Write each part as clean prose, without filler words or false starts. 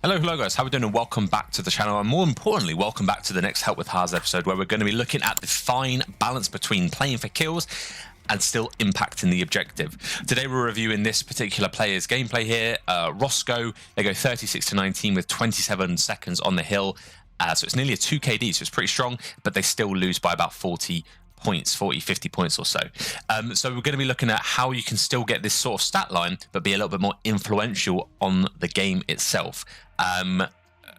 Hello guys, how are we doing and welcome back to the channel, and more importantly, welcome back to the next Help with Harrz episode where we're going to be looking at the fine balance between playing for kills and still impacting the objective. Today we're reviewing this particular player's gameplay here, Roscoe. They go 36 to 19 with 27 seconds on the hill, so it's nearly a 2 KD, so it's pretty strong, but they still lose by about 40 points, 50 points or so. So we're going to be looking at how you can still get this sort of stat line but be a little bit more influential on the game itself.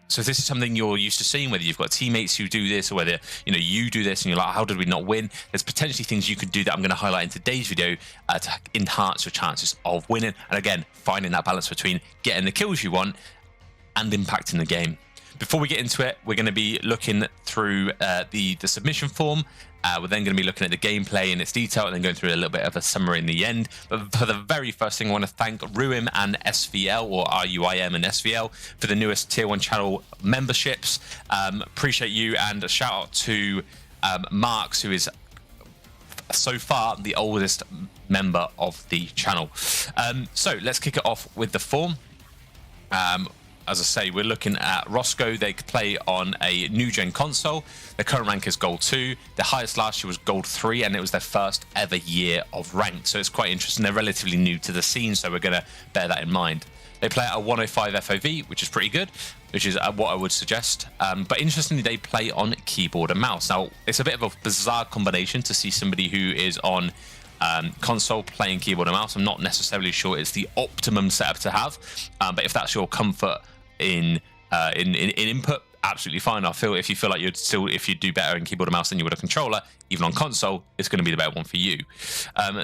So if this is something you're used to seeing, whether you've got teammates who do this or whether you do this and you're like, how did we not win? There's potentially things you could do that I'm going to highlight in today's video to enhance your chances of winning, and again, finding that balance between getting the kills you want and impacting the game. Before we get into it, we're going to be looking through the submission form. We're then going to be looking at the gameplay in its detail and then going through a little bit of a summary in the end. But for the very first thing, I want to thank Ruim and SVL, or RUIM and SVL, for the newest Tier 1 channel memberships. Appreciate you, and a shout out to Marks, who is so far the oldest member of the channel. So let's kick it off with the form. As I say, we're looking at Roscoe. They play on a new-gen console. Their current rank is Gold 2. Their highest last year was Gold 3, and it was their first ever year of rank. So it's quite interesting. They're relatively new to the scene, so we're going to bear that in mind. They play at a 105 FOV, which is pretty good, which is what I would suggest. But interestingly, they play on keyboard and mouse. Now, it's a bit of a bizarre combination to see somebody who is on console playing keyboard and mouse. I'm not necessarily sure it's the optimum setup to have, but if that's your comfort in input, absolutely fine. I feel if you feel like if you do better in keyboard and mouse than you would a controller, even on console, it's going to be the better one for you.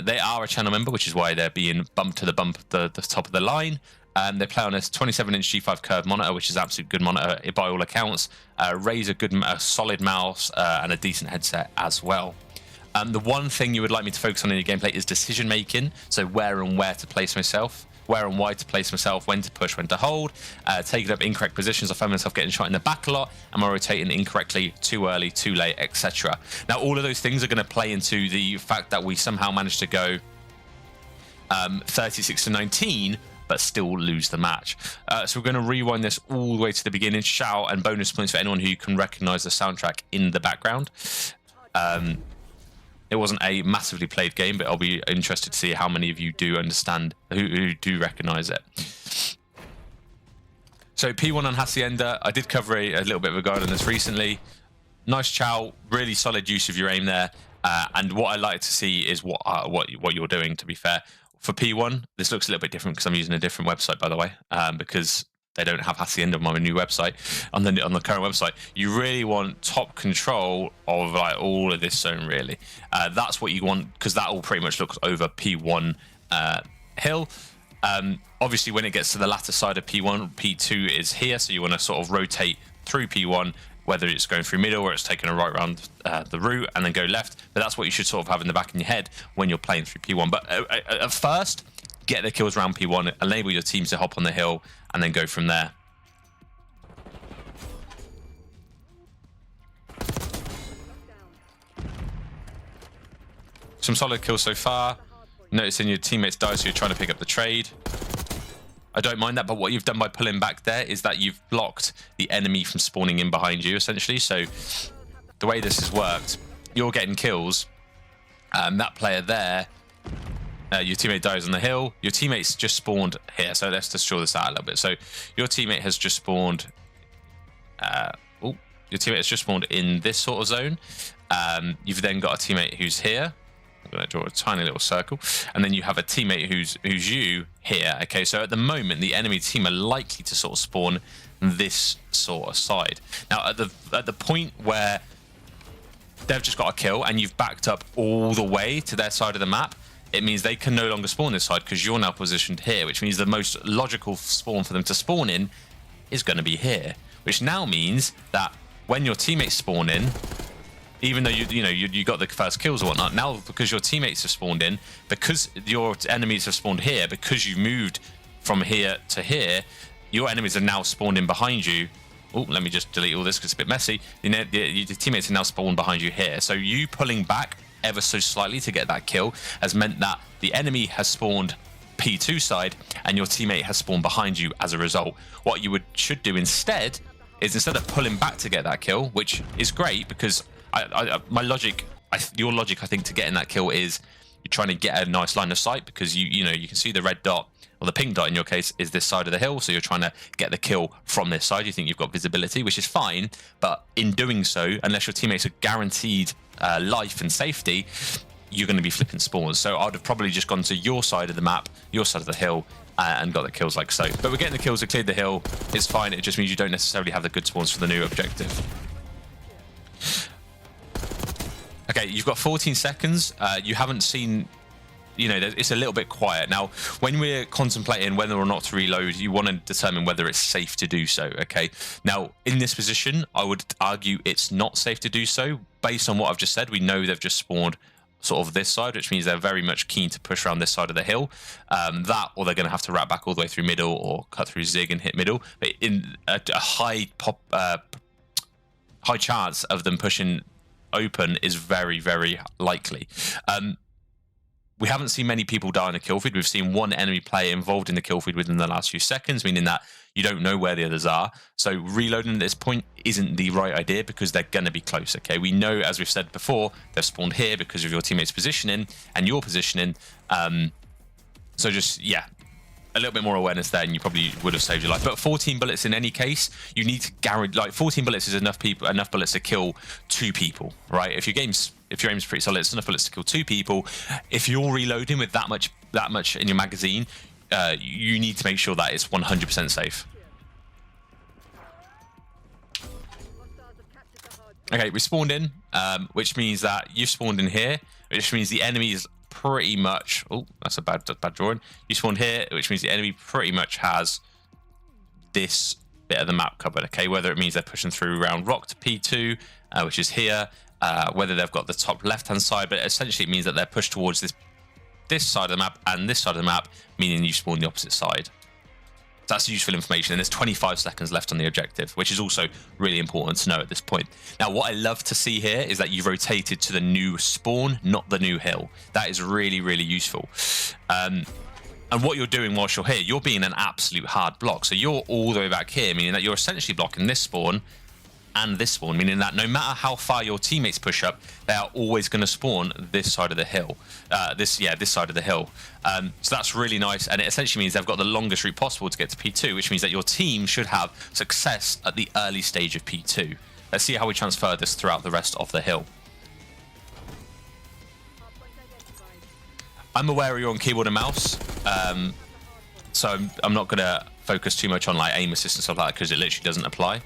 They are a channel member, which is why they're being bumped to the top of the line. They play on a 27-inch G5 curved monitor, which is an absolute good monitor by all accounts. Raise a solid mouse and a decent headset as well. The one thing you would like me to focus on in your gameplay is decision making. So where and why to place myself, when to push, when to hold, taking up incorrect positions. I found myself getting shot in the back a lot. Am I rotating incorrectly, too early, too late, etc. Now, all of those things are going to play into the fact that we somehow managed to go 36 to 19, but still lose the match. So we're going to rewind this all the way to the beginning. Shout and bonus points for anyone who can recognize the soundtrack in the background. It wasn't a massively played game, but I'll be interested to see how many of you do understand, who do recognize it. So P1 on Hacienda, I did cover a little bit of a guide on this recently. Nice chow, really solid use of your aim there. And what I like to see is what you're doing, to be fair. For P1, this looks a little bit different because I'm using a different website, by the way, because they don't have Hacienda on my new website, on the current website. You really want top control of like all of this zone, really. That's what you want, because that all pretty much looks over P1 hill. Obviously, when it gets to the latter side of P1, P2 is here, so you want to sort of rotate through P1, whether it's going through middle or it's taking a right round the route and then go left. But that's what you should sort of have in the back of your head when you're playing through P1. But at first, get the kills around P1, enable your teams to hop on the hill, and then go from there. Some solid kills so far. Noticing your teammates die, so you're trying to pick up the trade. I don't mind that, but what you've done by pulling back there is that you've blocked the enemy from spawning in behind you, essentially. So the way this has worked, you're getting kills. That player there, your teammate dies on the hill. Your teammate's just spawned here. So let's just draw this out a little bit. So your teammate has just spawned. Your teammate has just spawned in this sort of zone. You've then got a teammate who's here. I'm going to draw a tiny little circle, and then you have a teammate who's you here. Okay, so at the moment, the enemy team are likely to sort of spawn this sort of side. Now, at the point where they've just got a kill and you've backed up all the way to their side of the map, it means they can no longer spawn this side because you're now positioned here, which means the most logical spawn for them to spawn in is going to be here, which now means that when your teammates spawn in, even though you got the first kills or whatnot, now because your teammates have spawned in, because your enemies have spawned here, because you moved from here to here, your enemies are now spawned in behind you. Oh, let me just delete all this because it's a bit messy. Your teammates are now spawned behind you here. So you pulling back ever so slightly to get that kill has meant that the enemy has spawned P2 side, and your teammate has spawned behind you as a result. What you should do instead is, instead of pulling back to get that kill, which is great because your logic, I think, to getting that kill is you're trying to get a nice line of sight, because you can see the red dot, or the pink dot in your case, is this side of the hill, so you're trying to get the kill from this side. You think you've got visibility, which is fine, but in doing so, unless your teammates are guaranteed life and safety, you're going to be flipping spawns. So I'd have probably just gone to your side of the map, your side of the hill, and got the kills like so. But we're getting the kills, we cleared the hill, it's fine. It just means you don't necessarily have the good spawns for the new objective. Okay, you've got 14 seconds. You haven't seen, it's a little bit quiet. Now, when we're contemplating whether or not to reload, you want to determine whether it's safe to do so, okay? Now, in this position, I would argue it's not safe to do so. Based on what I've just said, we know they've just spawned sort of this side, which means they're very much keen to push around this side of the hill. That, or they're going to have to wrap back all the way through middle, or cut through zig and hit middle. But in a high chance of them pushing open is very, very likely. We haven't seen many people die in a kill feed. We've seen one enemy player involved in the kill feed within the last few seconds, meaning that you don't know where the others are. So reloading at this point isn't the right idea, because they're going to be close, okay? We know, as we've said before, they've spawned here because of your teammates' positioning and your positioning. So just, yeah, a little bit more awareness there, and you probably would have saved your life. But 14 bullets in any case, you need to guarantee, 14 bullets is enough bullets to kill 2 people, right? If your aim's pretty solid, it's enough bullets to kill 2 people. If you're reloading with that much in your magazine, you need to make sure that it's 100% safe. Okay, we spawned in, which means that you've spawned in here, which means the enemy is pretty much... Oh, that's a bad drawing. You spawned here, which means the enemy pretty much has this bit of the map covered, okay? Whether it means they're pushing through around rock to P2, which is here, whether they've got the top left-hand side, but essentially it means that they're pushed towards this side of the map and this side of the map, meaning you spawn the opposite side. That's useful information, and there's 25 seconds left on the objective, which is also really important to know at this point. Now, what I love to see here is that you've rotated to the new spawn, not the new hill. That is really, really useful. And what you're doing whilst you're here, you're being an absolute hard block. So you're all the way back here, meaning that you're essentially blocking this spawn and this spawn, meaning that no matter how far your teammates push up, they are always going to spawn this side of the hill. This side of the hill. So that's really nice, and it essentially means they've got the longest route possible to get to P2, which means that your team should have success at the early stage of P2. Let's see how we transfer this throughout the rest of the hill. I'm aware you're on keyboard and mouse, so I'm not going to focus too much on like aim assist and stuff like that, because it literally doesn't apply.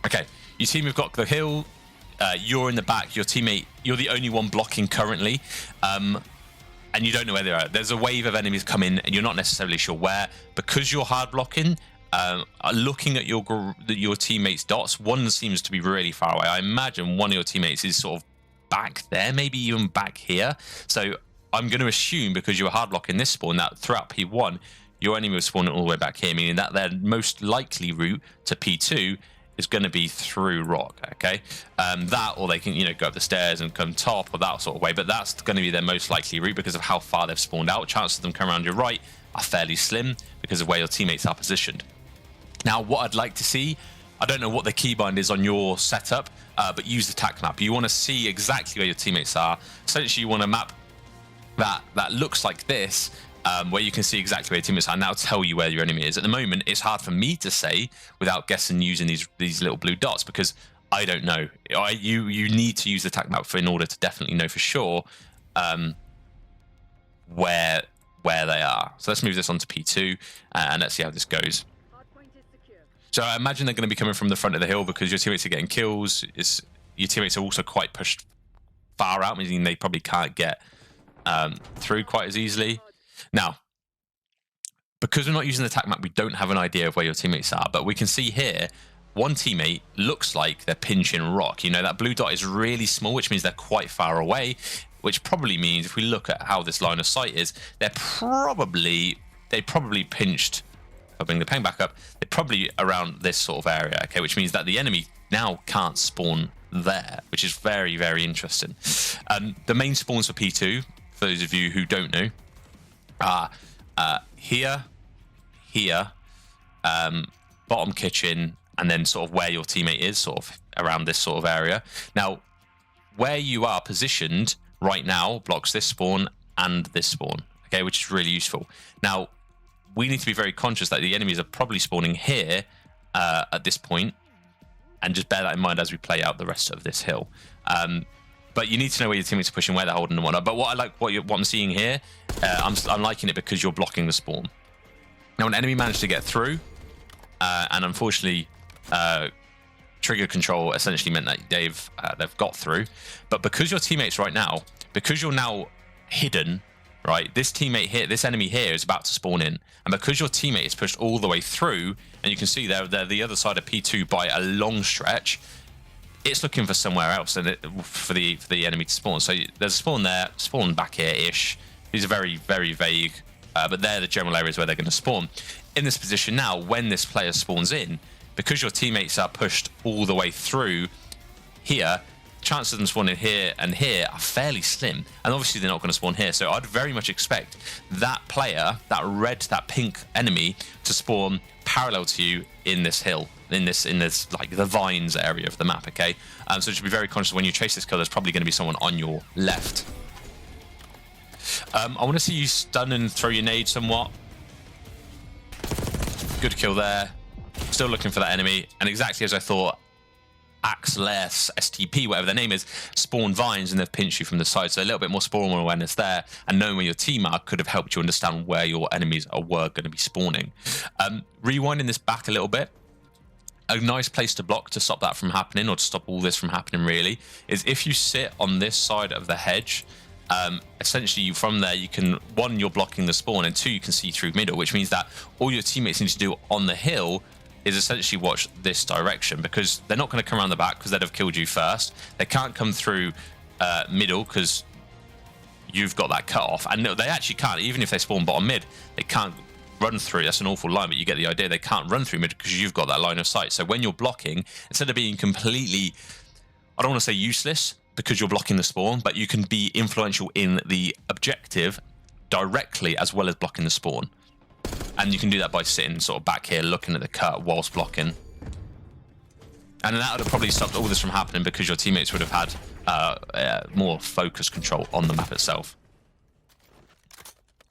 Okay, your team have got the hill, you're in the back, your teammate, you're the only one blocking currently, and you don't know where they are. There's a wave of enemies coming, and you're not necessarily sure where. Because you're hard blocking, looking at your teammates' dots, one seems to be really far away. I imagine one of your teammates is sort of back there, maybe even back here. So I'm going to assume, because you're hard blocking this spawn, that throughout P1, your enemy was spawning all the way back here, meaning that their most likely route to P2 is going to be through rock, okay? That, or they can, go up the stairs and come top, or that sort of way, but that's going to be their most likely route because of how far they've spawned out. Chances of them coming around your right are fairly slim because of where your teammates are positioned. Now, what I'd like to see, I don't know what the keybind is on your setup, but use the tac map. You want to see exactly where your teammates are. Essentially, you want a map that looks like this, where you can see exactly where your teammates are, and that'll tell you where your enemy is. At the moment, it's hard for me to say without guessing using these little blue dots, because I don't know. You need to use the tac map in order to definitely know for sure where they are. So let's move this on to P2, and let's see how this goes. So I imagine they're going to be coming from the front of the hill because your teammates are getting kills. Your teammates are also quite pushed far out, meaning they probably can't get through quite as easily. Now, because we're not using the tac map, we don't have an idea of where your teammates are, but we can see here, one teammate looks like they're pinching rock. That blue dot is really small, which means they're quite far away, which probably means if we look at how this line of sight is, they probably pinched, if I bring the ping back up, they're probably around this sort of area, okay, which means that the enemy now can't spawn there, which is very, very interesting. The main spawns for P2, for those of you who don't know, here, bottom kitchen, and then sort of where your teammate is, sort of around this sort of area. Now, where you are positioned right now blocks this spawn and this spawn, okay, which is really useful. Now, we need to be very conscious that the enemies are probably spawning here at this point, and just bear that in mind as we play out the rest of this hill. But you need to know where your teammates are pushing, where they're holding and whatnot. But what I like, what I'm seeing here, I'm liking it because you're blocking the spawn. Now, an enemy managed to get through, and unfortunately, trigger control essentially meant that they've got through. But because your teammates right now, because you're now hidden, right? This teammate here, this enemy here is about to spawn in, and because your teammate is pushed all the way through, and you can see they're the other side of P2 by a long stretch. It's looking for somewhere else and for the enemy to spawn. So there's a spawn there, spawn back here-ish. These are very, very vague, but they're the general areas where they're going to spawn. In this position now, when this player spawns in, because your teammates are pushed all the way through here, chances of them spawning here and here are fairly slim. And obviously they're not going to spawn here. So I'd very much expect that player, that pink enemy, to spawn parallel to you in this hill, in this like the vines area of the map, okay? So just be very conscious when you chase this kill, there's probably going to be someone on your left. I want to see you stun and throw your nade somewhat. Good kill there. Still looking for that enemy, and exactly as I thought, Axles, STP, whatever their name is, spawn vines and they've pinched you from the side. So a little bit more spawn awareness there, and knowing where your team are could have helped you understand where your enemies were going to be spawning. Rewinding this back a little bit, a nice place to block to stop that from happening, or to stop all this from happening really, is if you sit on this side of the hedge. Essentially from there you can, one, you're blocking the spawn, and two, you can see through middle, which means that all your teammates need to do on the hill is essentially watch this direction, because they're not going to come around the back because they'd have killed you first. They can't come through middle because you've got that cut off, and they actually can't, even if they spawn bottom mid, they can't run through. That's an awful line, but you get the idea. They can't run through mid because you've got that line of sight. So when you're blocking, instead of being completely, I don't want to say useless because you're blocking the spawn, but you can be influential in the objective directly as well as blocking the spawn. And you can do that by sitting sort of back here looking at the cut whilst blocking. And that would have probably stopped all this from happening because your teammates would have had more focus control on the map itself.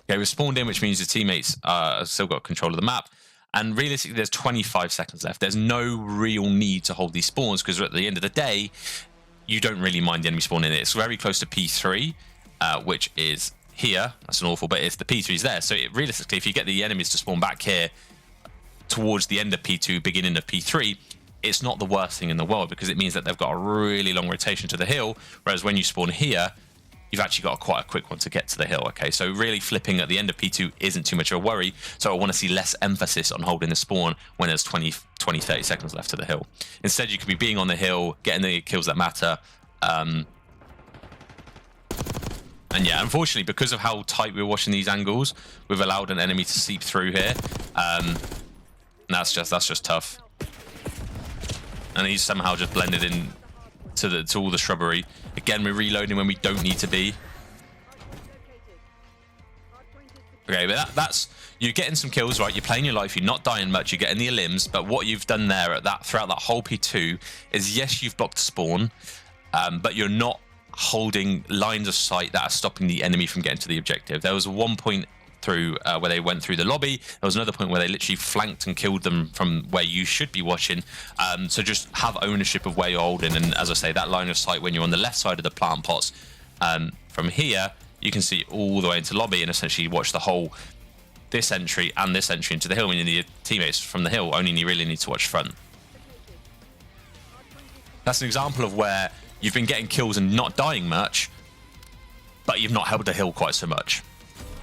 Okay, we're spawned in, which means your teammates still got control of the map. And realistically, there's 25 seconds left. There's no real need to hold these spawns because at the end of the day, you don't really mind the enemy spawning in. It's very close to P3, which is here. That's an awful bit. It's the P3's there. So realistically, if you get the enemies to spawn back here towards the end of P2, beginning of P3, it's not the worst thing in the world because it means that they've got a really long rotation to the hill. Whereas when you spawn here, you've actually got quite a quick one to get to the hill. Okay, so really flipping at the end of P2 isn't too much of a worry. So I want to see less emphasis on holding the spawn when there's 20, 30 seconds left to the hill. Instead, you could be being on the hill, getting the kills that matter. And yeah, unfortunately, because of how tight we're watching these angles, we've allowed an enemy to seep through here. That's just tough. And he's somehow just blended in to all the shrubbery. Again, we're reloading when we don't need to be. Okay, but that's you're getting some kills, right? You're playing your life. You're not dying much. You're getting the elims. But what you've done there throughout that whole P2 is, yes, you've blocked spawn, but you're not holding lines of sight that are stopping the enemy from getting to the objective. There was one point through where they went through the lobby. There was another point where they literally flanked and killed them from where you should be watching. So just have ownership of where you're holding. And as I say, that line of sight when you're on the left side of the plant pots, from here, you can see all the way into lobby and essentially watch the whole, this entry and this entry into the hill, meaning your teammates from the hill only really need to watch front. That's an example of where you've been getting kills and not dying much, but you've not held the hill quite so much.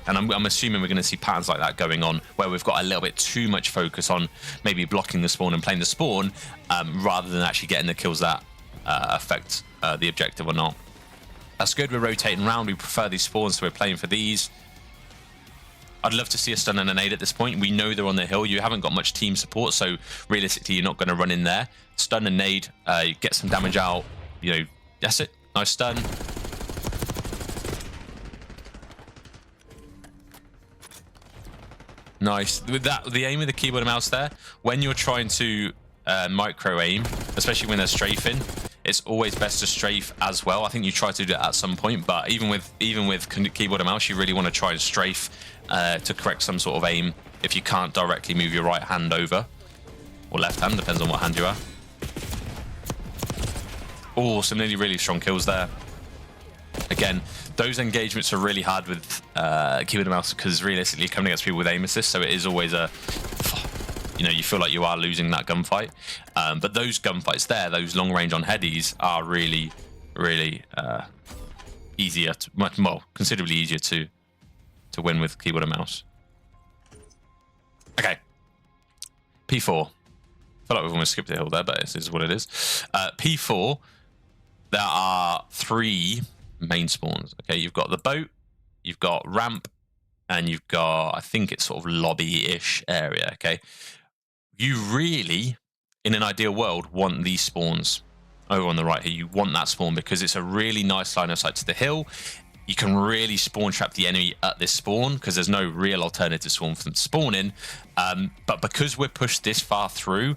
And I'm assuming we're going to see patterns like that going on, where we've got a little bit too much focus on maybe blocking the spawn and playing the spawn, rather than actually getting the kills that affect the objective or not. That's good. We're rotating around. We prefer these spawns, so we're playing for these. I'd love to see a stun and a nade at this point. We know they're on the hill. You haven't got much team support, so realistically, you're not going to run in there. Stun and nade, get some damage out. You know, that's it. Nice stun. Nice. With that, the aim of the keyboard and mouse there, when you're trying to micro aim, especially when they're strafing, it's always best to strafe as well. I think you try to do that at some point, but even with keyboard and mouse, you really want to try and strafe to correct some sort of aim if you can't directly move your right hand over, or left hand, depends on what hand you are. Oh, some really strong kills there. Again, those engagements are really hard with keyboard and mouse because realistically you're coming against people with aim assist, so it is always a, you know, you feel like you are losing that gunfight. But those gunfights there, those long range on headies, are really easier, considerably easier to win with keyboard and mouse. Okay, P4. I feel like we've almost skipped the hill there, but this is what it is. P4, there are 3 main spawns. Okay, you've got the boat, you've got ramp, and you've got, I think it's sort of lobby-ish area. Okay, you really, in an ideal world, want these spawns over on the right here. You want that spawn because it's a really nice line of sight to the hill. You can really spawn trap the enemy at this spawn because there's no real alternative spawn for them to spawn in. But because we're pushed this far through,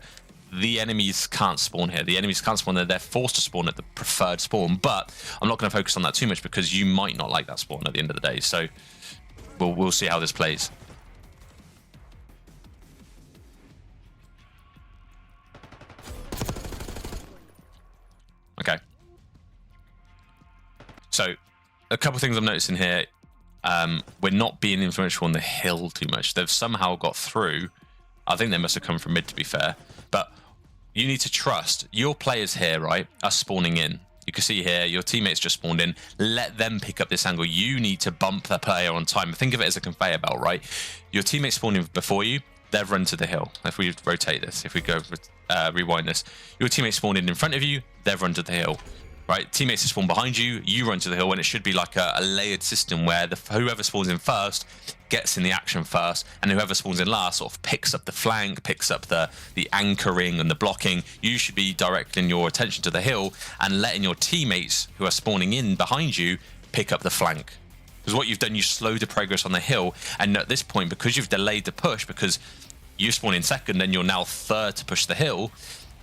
the enemies can't spawn here. The enemies can't spawn there. They're forced to spawn at the preferred spawn. But I'm not going to focus on that too much because you might not like that spawn at the end of the day. So we'll see how this plays. Okay. So a couple of things I'm noticing here. We're not being influential on the hill too much. They've somehow got through. I think they must have come from mid, to be fair. But you need to trust your players here, right, are spawning in. You can see here, your teammates just spawned in. Let them pick up this angle. You need to bump the player on time. Think of it as a conveyor belt, right? Your teammates spawned in before you. They've run to the hill. If we rotate this, if we go rewind this, your teammates spawned in front of you. They've run to the hill. Right, teammates spawn behind you, you run to the hill, and it should be like a layered system where whoever spawns in first gets in the action first, and whoever spawns in last sort of picks up the flank, picks up the anchoring and the blocking. You should be directing your attention to the hill and letting your teammates who are spawning in behind you pick up the flank. Because what you've done, you slowed the progress on the hill, and at this point, because you've delayed the push, because you spawn in second, then you're now third to push the hill,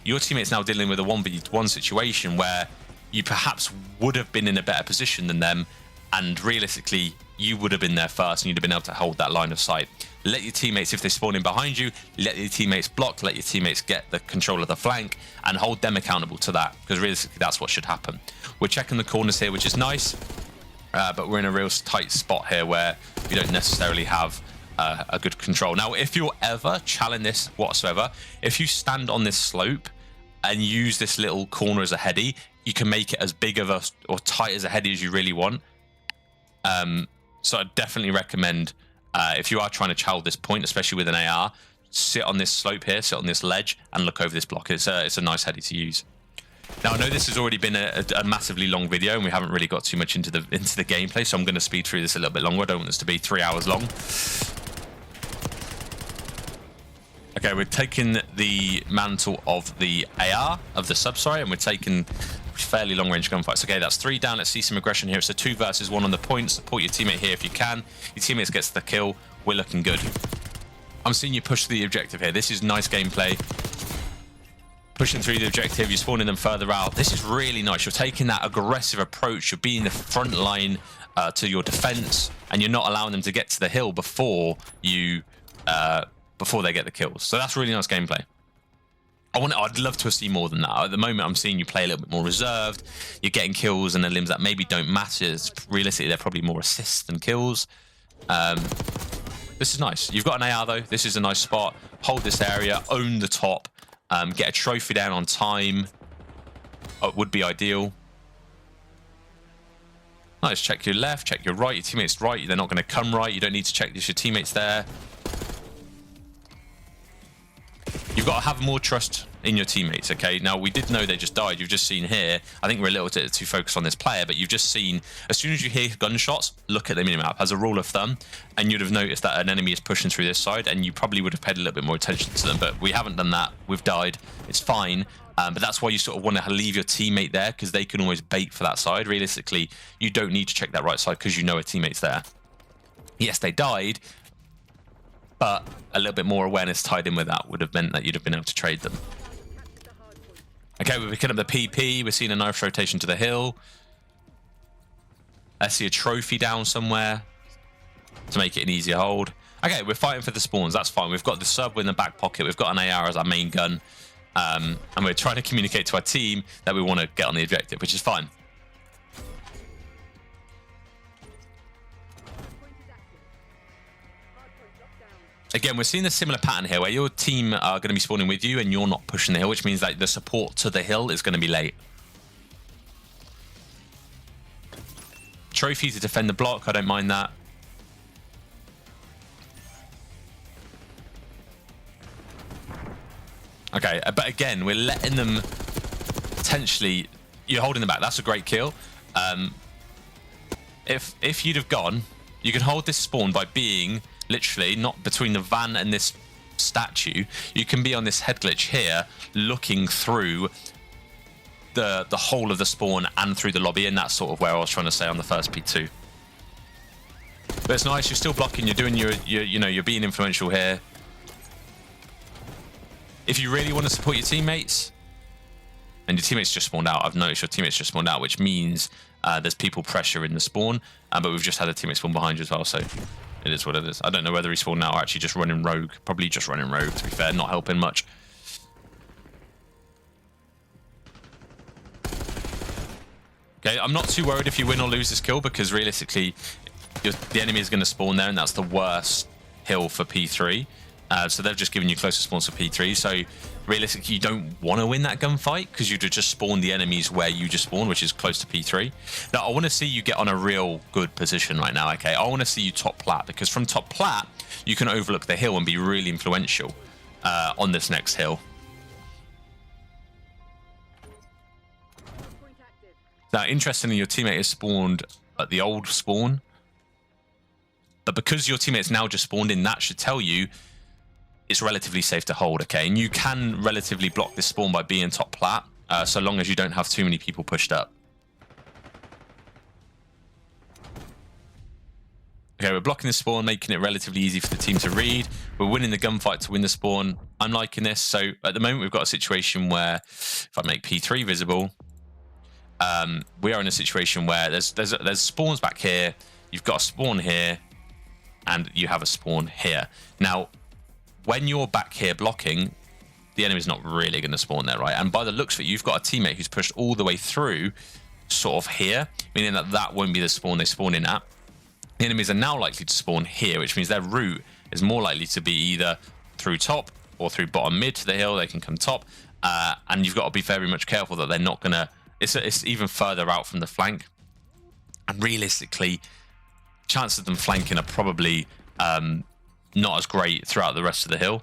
your teammate's now dealing with a 1v1 situation where you perhaps would have been in a better position than them, and realistically you would have been there first and you'd have been able to hold that line of sight. Let your teammates, if they spawn in behind you, let your teammates block, let your teammates get the control of the flank and hold them accountable to that, because realistically that's what should happen. We're checking the corners here, which is nice, but we're in a real tight spot here where we don't necessarily have a good control. Now, if you're ever challenging this whatsoever, if you stand on this slope and use this little corner as a heady, you can make it as big of or tight as a heady as you really want. So I definitely recommend, if you are trying to chow this point, especially with an AR, sit on this slope here, sit on this ledge, and look over this block. It's a nice heady to use. Now, I know this has already been a massively long video, and we haven't really got too much into the gameplay, so I'm going to speed through this a little bit longer. I don't want this to be 3 hours long. Okay, we're taking the mantle of the AR, of the sub, sorry, and we're taking fairly long-range gunfights. Okay, that's 3 down. Let's see some aggression here. It's a 2 versus 1 on the point. Support your teammate here if you can. Your teammate gets the kill. We're looking good. I'm seeing you push the objective here. This is nice gameplay. Pushing through the objective, you're spawning them further out. This is really nice. You're taking that aggressive approach. You're being the front line to your defense, and you're not allowing them to get to the hill before you before they get the kills. So that's really nice gameplay. I'd love to see more than that. At the moment, I'm seeing you play a little bit more reserved. You're getting kills in the limbs that maybe don't matter. Realistically, they're probably more assists than kills. This is nice. You've got an AR though. This is a nice spot. Hold this area, own the top, get a trophy down on time. Would be ideal. Nice. Check your left, check your right. Your teammates right. They're not going to come right. You don't need to check this. Your teammates there. You've got to have more trust in your teammates, okay? Now, we did know they just died. You've just seen here, I think we're a little bit too focused on this player, but you've just seen, as soon as you hear gunshots, look at the minimap as a rule of thumb, and you'd have noticed that an enemy is pushing through this side, and you probably would have paid a little bit more attention to them, but we haven't done that. We've died. It's fine, but that's why you sort of want to leave your teammate there, because they can always bait for that side. Realistically, you don't need to check that right side because you know a teammate's there. Yes, they died, but a little bit more awareness tied in with that would have meant that you'd have been able to trade them. Okay, we're picking up the PP. We're seeing a nice rotation to the hill. I see a trophy down somewhere to make it an easier hold. Okay, we're fighting for the spawns. That's fine. We've got the sub in the back pocket. We've got an AR as our main gun. And we're trying to communicate to our team that we want to get on the objective, which is fine. Again, we're seeing a similar pattern here where your team are going to be spawning with you and you're not pushing the hill, which means that the support to the hill is going to be late. Trophy to defend the block. I don't mind that. Okay, but again, we're letting them potentially... You're holding them back. That's a great kill. If you'd have gone, you can hold this spawn by being literally not between the van and this statue. You can be on this head glitch here, looking through the whole of the spawn and through the lobby, and that's sort of where I was trying to say on the first P2. But it's nice. You're still blocking. You're doing you're being influential here. If you really want to support your teammates, and your teammates just spawned out, I've noticed your teammates just spawned out, which means there's people pressure in the spawn, but we've just had a teammate spawn behind you as well, so it is what it is. I don't know whether he spawned out or actually just running rogue. Probably just running rogue, to be fair, not helping much. Okay, I'm not too worried if you win or lose this kill, because realistically, the enemy is going to spawn there, and that's the worst hill for P3. So they've just given you closer spawns for P3. So realistically, you don't want to win that gunfight because you'd have just spawned the enemies where you just spawned, which is close to P3. Now, I want to see you get on a real good position right now, okay? I want to see you top plat, because from top plat, you can overlook the hill and be really influential on this next hill. Now, interestingly, your teammate is spawned at the old spawn. But because your teammate's now just spawned in, that should tell you it's relatively safe to hold, okay? And you can relatively block this spawn by being top plat, so long as you don't have too many people pushed up. Okay, we're blocking the spawn, making it relatively easy for the team to read. We're winning the gunfight to win the spawn. I'm liking this. So at the moment, we've got a situation where if I make P3 visible, we are in a situation where there's spawns back here, you've got a spawn here, and you have a spawn here. Now, when you're back here blocking, the enemy's not really going to spawn there, right? And by the looks of it, you've got a teammate who's pushed all the way through sort of here, meaning that that won't be the spawn they spawn in at. The enemies are now likely to spawn here, which means their route is more likely to be either through top or through bottom mid to the hill. They can come top, and you've got to be very much careful that they're not going to... It's even further out from the flank. And realistically, chances of them flanking are probably... not as great throughout the rest of the hill.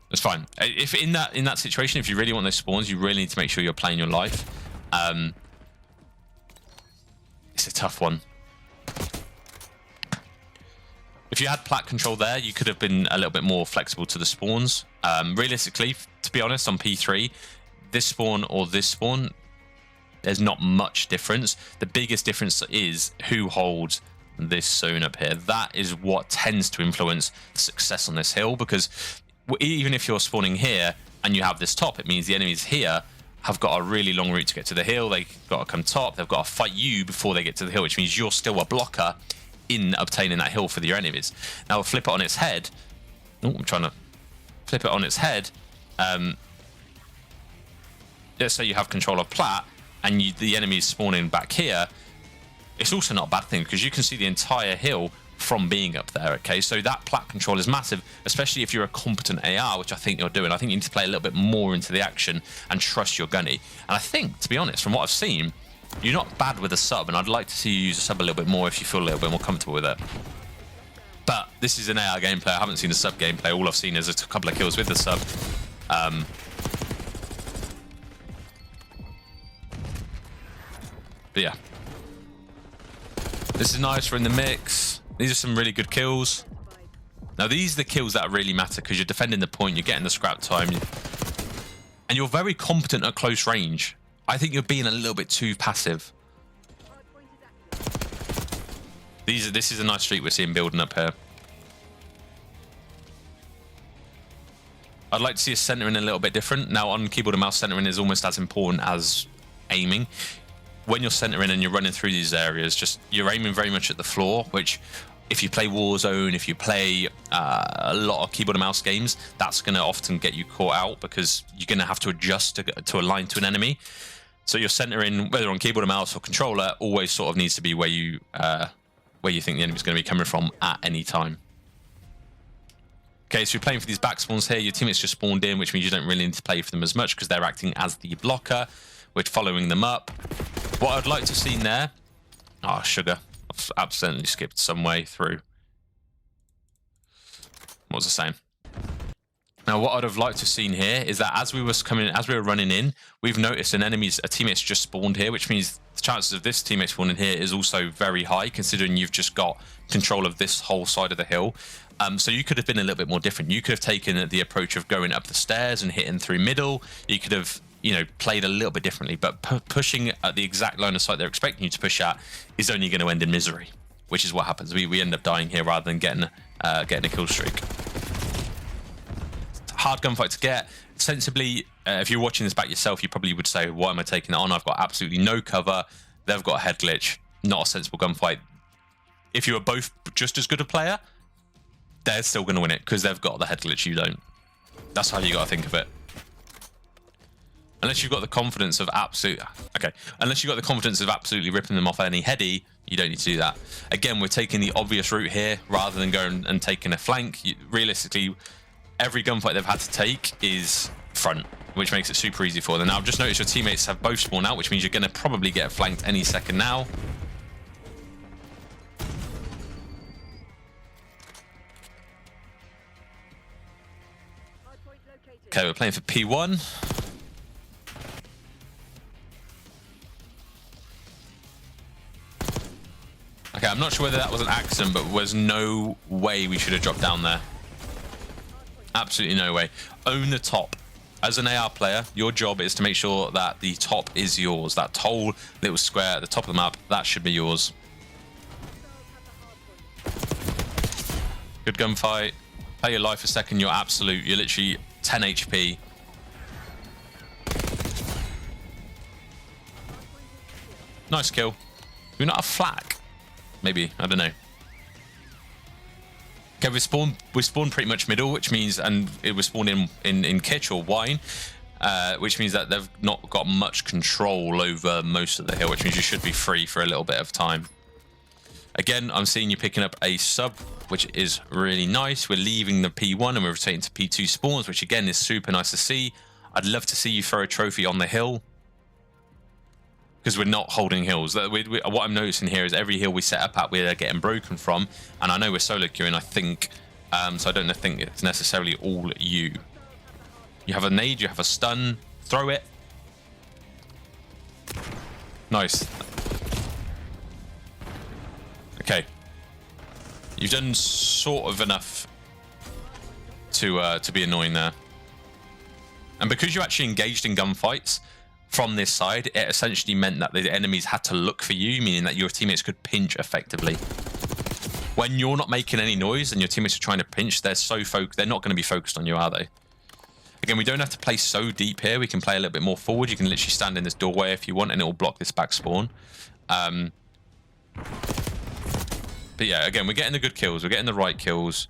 It's fine. If in that situation, if you really want those spawns, you really need to make sure you're playing your life. It's a tough one. If you had plat control there, you could have been a little bit more flexible to the spawns. Realistically, to be honest, on P3, this spawn or this spawn, there's not much difference. The biggest difference is who holds this zone up here. That is what tends to influence the success on this hill, because even if you're spawning here and you have this top, it means the enemies here have got a really long route to get to the hill. They've got to come top. They've got to fight you before they get to the hill, which means you're still a blocker in obtaining that hill for your enemies. Now, we'll flip it on its head. Oh, I'm trying to flip it on its head. Let's say you have control of plat and the enemy is spawning back here. It's also not a bad thing because you can see the entire hill from being up there, okay? So that plat control is massive, especially if you're a competent AR, which I think you're doing. I think you need to play a little bit more into the action and trust your gunny. And I think, to be honest, from what I've seen, you're not bad with a sub, and I'd like to see you use a sub a little bit more if you feel a little bit more comfortable with it. But this is an AR gameplay. I haven't seen a sub gameplay. All I've seen is a couple of kills with the sub. But yeah. This is nice. We're in the mix. These are some really good kills. Now, these are the kills that really matter because you're defending the point, you're getting the scrap time, and you're very competent at close range. I think you're being a little bit too passive. This is a nice streak we're seeing building up here. I'd like to see a centering a little bit different. Now on keyboard and mouse, centering is almost as important as aiming. When you're centering and you're running through these areas, just you're aiming very much at the floor, which if you play Warzone, if you play a lot of keyboard and mouse games, that's going to often get you caught out because you're going to have to adjust to align to an enemy. So your centering, whether on keyboard or mouse or controller, always sort of needs to be where you think the enemy's going to be coming from at any time. Okay, so you're playing for these back spawns here. Your teammates just spawned in, which means you don't really need to play for them as much because they're acting as the blocker. We're following them up. What I'd like to see in there... Oh, sugar. I've accidentally skipped some way through. What was I saying? Now, what I'd have liked to have seen here is that as we were running in, we've noticed a teammate's just spawned here, which means the chances of this teammate spawning here is also very high, considering you've just got control of this whole side of the hill. So you could have been a little bit more different. You could have taken the approach of going up the stairs and hitting through middle. You could have, played a little bit differently. But pushing at the exact line of sight they're expecting you to push at is only going to end in misery, which is what happens. We end up dying here rather than getting a kill streak. Hard gunfight to get. Sensibly, if you're watching this back yourself, you probably would say, why am I taking it on? I've got absolutely no cover. They've got a head glitch. Not a sensible gunfight. If you were both just as good a player, they're still going to win it because they've got the head glitch, you don't. That's how you got to think of it. Unless you've got the confidence of unless you've got the confidence of absolutely ripping them off any heady, you don't need to do that. Again, we're taking the obvious route here rather than going and taking a flank. Realistically, every gunfight they've had to take is front, which makes it super easy for them. Now, I've just noticed your teammates have both spawned out, which means you're going to probably get flanked any second now. Okay, we're playing for P1. Okay, I'm not sure whether that was an accident, but there's no way we should have dropped down there. Absolutely no way. Own the top. As an AR player, your job is to make sure that the top is yours. That whole little square at the top of the map, that should be yours. Good gunfight. Play your life a second. You're literally 10 HP. Nice kill. Do we not have flak? Maybe, I don't know. Okay, we spawned pretty much middle, which means, and it was spawned in kitch or wine, which means that they've not got much control over most of the hill, which means you should be free for a little bit of time. Again, I'm seeing you picking up a sub, which is really nice. We're leaving the P1 and we're rotating to P2 spawns, which again is super nice to see. I'd love to see you throw a trophy on the hill, because we're not holding hills. What I'm noticing here is every hill we set up at, we're getting broken from. And I know we're solo queuing, I think. So I don't think it's necessarily all you. You have a nade, you have a stun. Throw it. Nice. Okay. You've done sort of enough to be annoying there. And because you actually engaged in gunfights from this side, it essentially meant that the enemies had to look for you, meaning that your teammates could pinch effectively. When you're not making any noise and your teammates are trying to pinch, they're not going to be focused on you, are they? Again, we don't have to play so deep here. We can play a little bit more forward. You can literally stand in this doorway if you want, and it will block this back spawn. But yeah, again, we're getting the good kills. We're getting the right kills.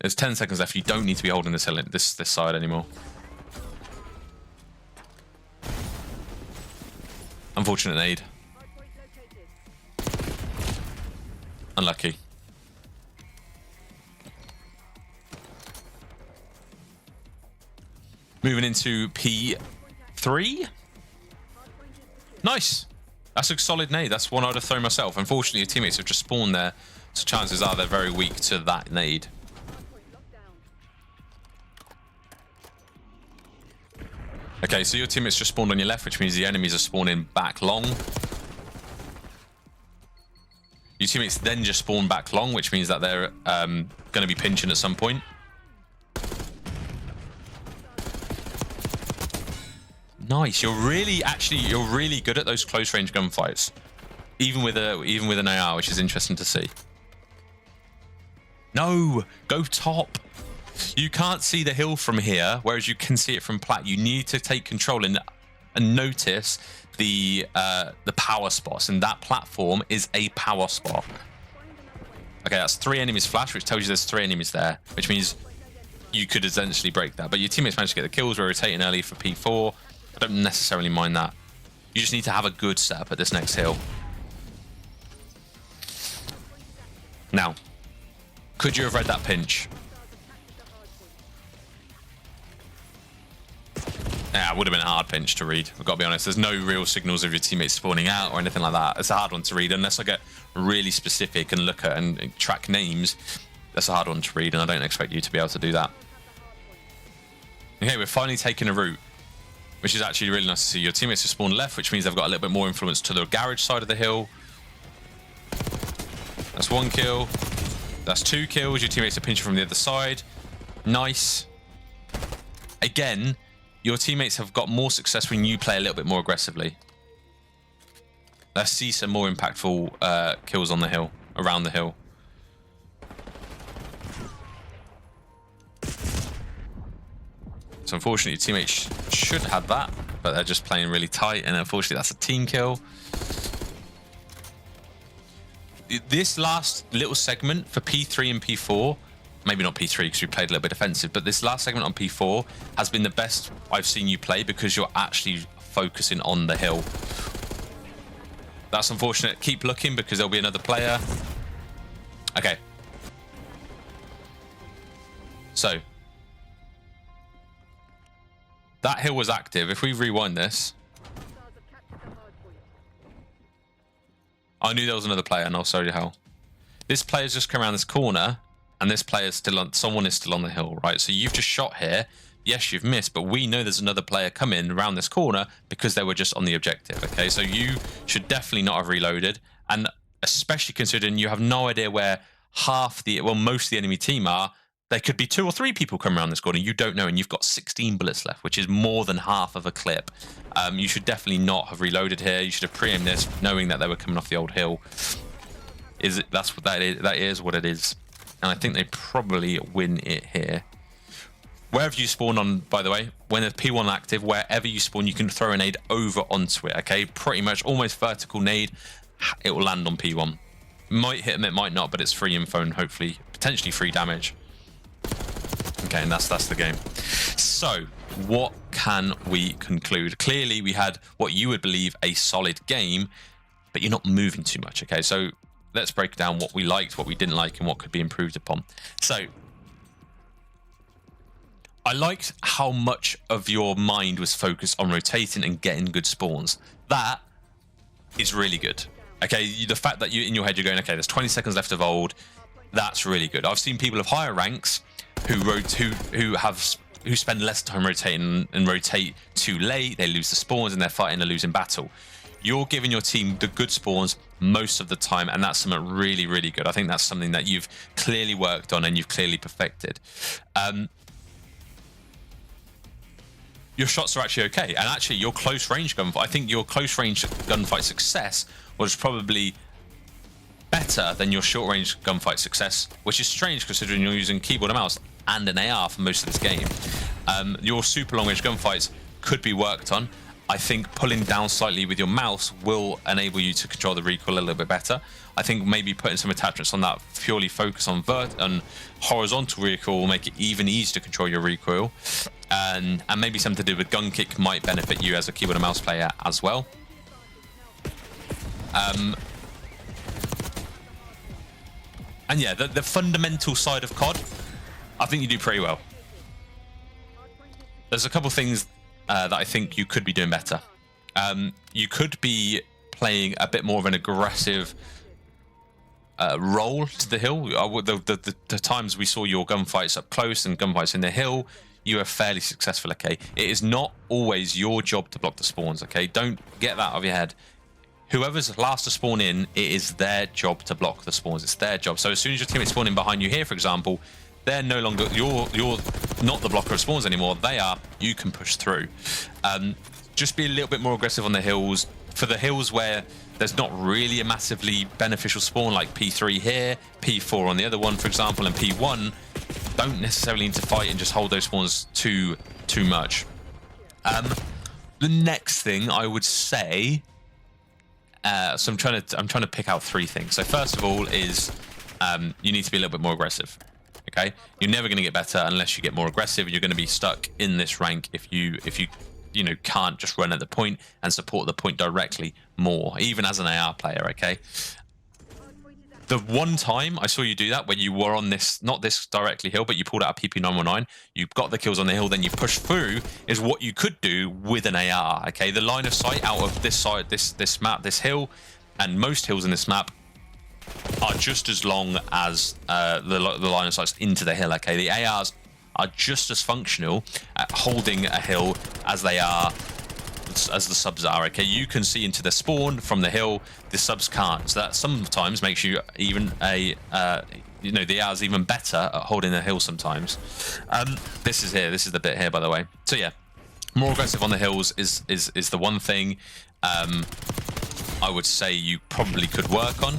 There's 10 seconds left. You don't need to be holding this hill, this side anymore. Unfortunate nade. Unlucky. Moving into P3. Nice. That's a solid nade. That's one I'd have thrown myself. Unfortunately, your teammates have just spawned there, so chances are they're very weak to that nade. Okay, so your teammates just spawned on your left, which means the enemies are spawning back long. Your teammates then just spawn back long, which means that they're going to be pinching at some point. Nice. You're really good at those close range gunfights, even with an AR, which is interesting to see. No, go top. You can't see the hill from here, whereas you can see it from plat. You need to take control and notice the power spots, and that platform is a power spot. Okay, that's 3 enemies flash, which tells you there's 3 enemies there, which means you could essentially break that. But your teammates managed to get the kills. We're rotating early for P4. I don't necessarily mind that. You just need to have a good setup at this next hill. Now, could you have read that pinch? Yeah, it would have been a hard pinch to read. I've got to be honest. There's no real signals of your teammates spawning out or anything like that. It's a hard one to read unless I get really specific and look at and track names. That's a hard one to read, and I don't expect you to be able to do that. Okay, we're finally taking a route, which is actually really nice to see. Your teammates have spawned left, which means they've got a little bit more influence to the garage side of the hill. That's 1 kill. That's 2 kills. Your teammates are pinching from the other side. Nice. Again, your teammates have got more success when you play a little bit more aggressively. Let's see some more impactful kills on the hill, around the hill. So unfortunately, your teammates should have that, but they're just playing really tight, and unfortunately, that's a team kill. This last little segment for P3 and P4, maybe not P3 because we played a little bit defensive, but this last segment on P4 has been the best I've seen you play because you're actually focusing on the hill. That's unfortunate. Keep looking because there'll be another player. Okay. So that hill was active. If we rewind this, I knew there was another player, and I'll show you how. This player's just come around this corner, and this player's still on. Someone is still on the hill, right? So you've just shot here. Yes, you've missed, but we know there's another player coming around this corner because they were just on the objective. Okay, so you should definitely not have reloaded, and especially considering you have no idea where most of the enemy team are. There could be 2 or 3 people coming around this corner. You don't know, and you've got 16 bullets left, which is more than half of a clip. You should definitely not have reloaded here. You should have pre-aimed this, knowing that they were coming off the old hill. That's what that is. That is what it is, and I think they probably win it here. Wherever you spawn on, by the way, when there's P1 active, wherever you spawn, you can throw a nade over onto it. Okay, pretty much almost vertical nade. It will land on P1. Might hit them, it might not, but it's free info and hopefully potentially free damage. Okay, and that's the game. So, what can we conclude? Clearly, we had what you would believe a solid game, but you're not moving too much. Okay, so let's break down what we liked, what we didn't like, and what could be improved upon. So, I liked how much of your mind was focused on rotating and getting good spawns. That is really good. Okay, the fact that you in your head you're going, okay, there's 20 seconds left of old. That's really good. I've seen people of higher ranks who spend less time rotating and rotate too late. They lose the spawns and they're fighting a losing battle. You're giving your team the good spawns most of the time, and that's something really, really good. I think that's something that you've clearly worked on and you've clearly perfected. Your shots are actually okay, and actually your close range gunfight, I think your close range gunfight success was probably better than your short range gunfight success, which is strange considering you're using keyboard and mouse and an AR for most of this game. Your super long range gunfights could be worked on. I think pulling down slightly with your mouse will enable you to control the recoil a little bit better. I think maybe putting some attachments on that purely focus on horizontal recoil will make it even easier to control your recoil. And maybe something to do with gun kick might benefit you as a keyboard and mouse player as well. And yeah, the fundamental side of COD, I think you do pretty well. There's a couple of things that I think you could be doing better. You could be playing a bit more of an aggressive role to the hill. The times we saw your gunfights up close and gunfights in the hill, you are fairly successful, okay? It is not always your job to block the spawns, okay? Don't get that out of your head. Whoever's last to spawn in, it is their job to block the spawns. It's their job. So as soon as your teammates spawn in behind you here, for example, they're no longer, you're not the blocker of spawns anymore. They are. You can push through. just be a little bit more aggressive on the hills. For the hills where there's not really a massively beneficial spawn, like P3 here, P4 on the other one, for example, and P1, don't necessarily need to fight and just hold those spawns too much. The next thing I would say, so I'm trying to pick out 3 things. So first of all is you need to be a little bit more aggressive. Okay, you're never going to get better unless you get more aggressive. You're going to be stuck in this rank if you can't just run at the point and support the point directly more, even as an AR player. Okay, the one time I saw you do that when you were on this, not this directly hill, but you pulled out a PP919, you got the kills on the hill, then you push through, is what you could do with an AR. Okay, the line of sight out of this side, this map, this hill, and most hills in this map are just as long as the line of sight into the hill. Okay, the ARs are just as functional at holding a hill as they are, as the subs are. Okay, you can see into the spawn from the hill, the subs can't. So that sometimes makes you even the AR's even better at holding the hill sometimes. This is the bit here, by the way. So yeah, more aggressive on the hills is the one thing I would say you probably could work on.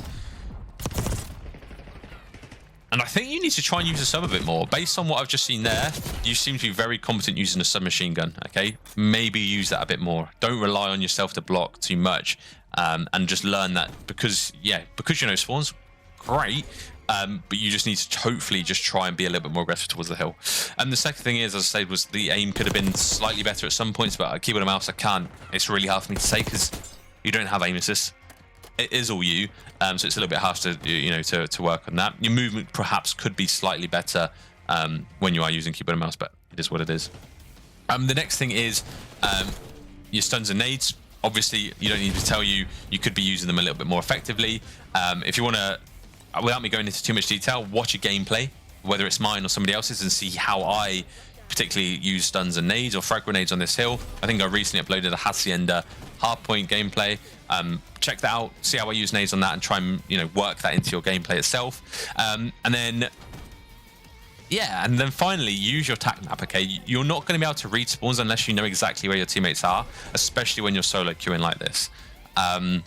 And I think you need to try and use the sub a bit more. Based on what I've just seen there, you seem to be very competent using a submachine gun, okay? Maybe use that a bit more. Don't rely on yourself to block too much, and just learn that, because you know spawns, great, but you just need to hopefully just try and be a little bit more aggressive towards the hill. And the second thing is, as I said, was the aim could have been slightly better at some points, but keyboard and mouse, I can't. It's really hard for me to say because you don't have aim assist. It is all you, so it's a little bit harsh to to work on that. Your movement perhaps could be slightly better when you are using keyboard and mouse, but it is what it is. The next thing is your stuns and nades. Obviously, you don't need to tell you could be using them a little bit more effectively. If you want to, without me going into too much detail, watch a gameplay, whether it's mine or somebody else's, and see how I particularly use stuns and nades or frag grenades on this hill. I think I recently uploaded a Harrz hardpoint gameplay. Check that out, see how I use nades on that, and try and work that into your gameplay itself. And then finally use your tac map. Okay, you're not going to be able to read spawns unless you know exactly where your teammates are, especially when you're solo queuing like this. And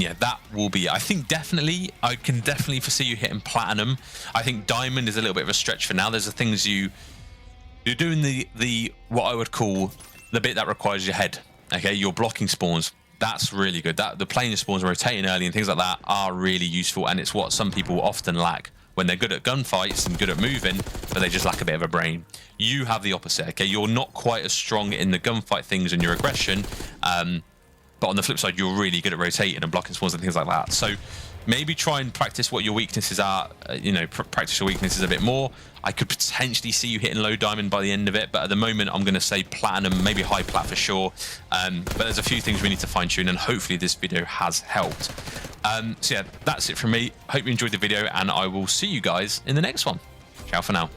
yeah, that will be, I think I can definitely foresee you hitting platinum. I think diamond is a little bit of a stretch for now. There's the things you're doing the what I would call the bit that requires your head. Okay, you're blocking spawns. That's really good. The playing your spawns, rotating early, and things like that are really useful, and it's what some people often lack when they're good at gunfights and good at moving, but they just lack a bit of a brain. You have the opposite. Okay, you're not quite as strong in the gunfight things and your aggression, but on the flip side, you're really good at rotating and blocking spawns and things like that. So maybe try and practice what your weaknesses are. Practice your weaknesses a bit more. I could potentially see you hitting low diamond by the end of it, but at the moment I'm going to say platinum, maybe high plat for sure. But there's a few things we need to fine tune, and hopefully this video has helped. So yeah, that's it from me. Hope you enjoyed the video, and I will see you guys in the next one. Ciao for now.